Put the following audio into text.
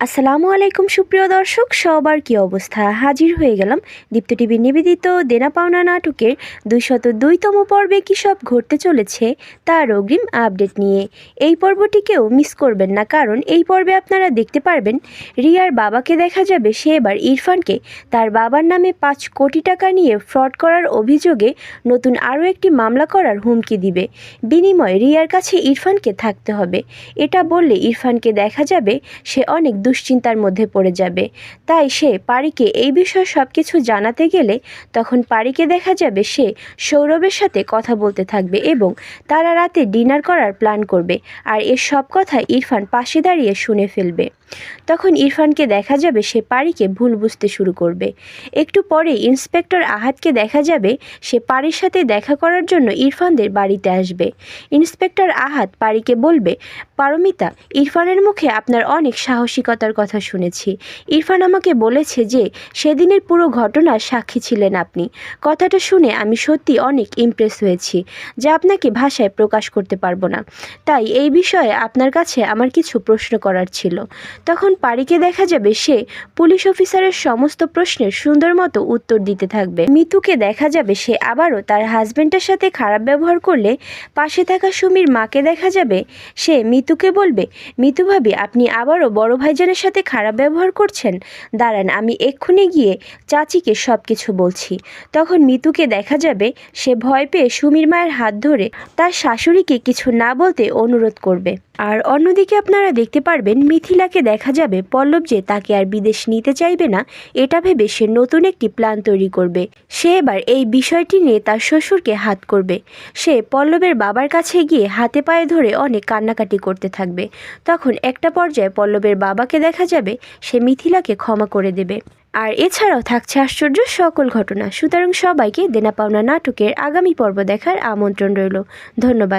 আসসালামু আলাইকুম সুপ্রিয় দর্শক, সবার কি অবস্থা? হাজির হয়ে গেলাম দীপ্ত টিভির নিবেদিত দেনা পাওনা নাটকের ২০২তম পর্বে কী সব ঘটতে চলেছে তার অগ্রিম আপডেট নিয়ে। এই পর্বটিকেও মিস করবেন না, কারণ এই পর্বে আপনারা দেখতে পারবেন রিয়ার বাবাকে দেখা যাবে সে এবার ইরফানকে তার বাবার নামে ৫ কোটি টাকা নিয়ে ফ্রড করার অভিযোগে নতুন আরও একটি মামলা করার হুমকি দিবে। বিনিময়ে রিয়ার কাছে ইরফানকে থাকতে হবে। এটা বললে ইরফানকে দেখা যাবে সে অনেক দুশ্চিন্তার মধ্যে পড়ে যাবে। তাই সে পারিকে এই বিষয়ে সব কিছু জানাতে গেলে তখন পারিকে দেখা যাবে সে সৌরভের সাথে কথা বলতে থাকবে এবং তারা রাতে ডিনার করার প্ল্যান করবে। আর এর সব কথা ইরফান পাশে দাঁড়িয়ে শুনে ফেলবে। তখন ইরফানকে দেখা যাবে সে পারিকে ভুল বুঝতে শুরু করবে। একটু পরে ইন্সপেক্টর আহাদকে দেখা যাবে সে পারির সাথে দেখা করার জন্য ইরফানদের বাড়িতে আসবে। ইন্সপেক্টর আহাদ পারিকে বলবে, পারমিতা, ইরফানের মুখে আপনার অনেক সাহসিকতার কথা শুনেছি। ইরফান আমাকে বলেছে যে সেদিনের পুরো ঘটনার সাক্ষী ছিলেন আপনি। কথাটা শুনে আমি সত্যি অনেক ইমপ্রেস হয়েছি, যা আপনাকে ভাষায় প্রকাশ করতে পারবো না। তাই এই বিষয়ে আপনার কাছে আমার কিছু প্রশ্ন করার ছিল। তখন পারিকে দেখা যাবে সে পুলিশ অফিসারের সমস্ত প্রশ্নের সুন্দর মতো উত্তর দিতে থাকবে। মিতুকে দেখা যাবে সে আবারও তার হাজবেন্ডের সাথে খারাপ ব্যবহার করলে পাশে থাকা সুমির মাকে দেখা যাবে সে মিতুকে বলবে, মিতু ভাবি, আপনি আবারও বড় ভাইজানের সাথে খারাপ ব্যবহার করছেন। দাঁড়ান, আমি এক্ষুনি গিয়ে চাচিকে সব কিছু বলছি। তখন মিতুকে দেখা যাবে সে ভয় পেয়ে সুমির মায়ের হাত ধরে তার শাশুড়িকে কিছু না বলতে অনুরোধ করবে। আর অন্যদিকে আপনারা দেখতে পারবেন মিথিলাকে দেখা যাবে পল্লব যে তাকে আর বিদেশ নিতে চাইবে না, এটা ভেবে সে নতুন একটি প্ল্যান তৈরি করবে। সে এবার এই বিষয়টি নিয়ে তার শ্বশুরকে হাত করবে। সে পল্লবের বাবার কাছে গিয়ে হাতে পায়ে ধরে অনেক কান্নাকাটি করতে থাকবে। তখন একটা পর্যায়ে পল্লবের বাবাকে দেখা যাবে সে মিথিলাকে ক্ষমা করে দেবে। আর এছাড়াও থাকছে আশ্চর্য সকল ঘটনা। সুতরাং সবাইকে দেনা পাওনা নাটকের আগামী পর্ব দেখার আমন্ত্রণ রইল। ধন্যবাদ।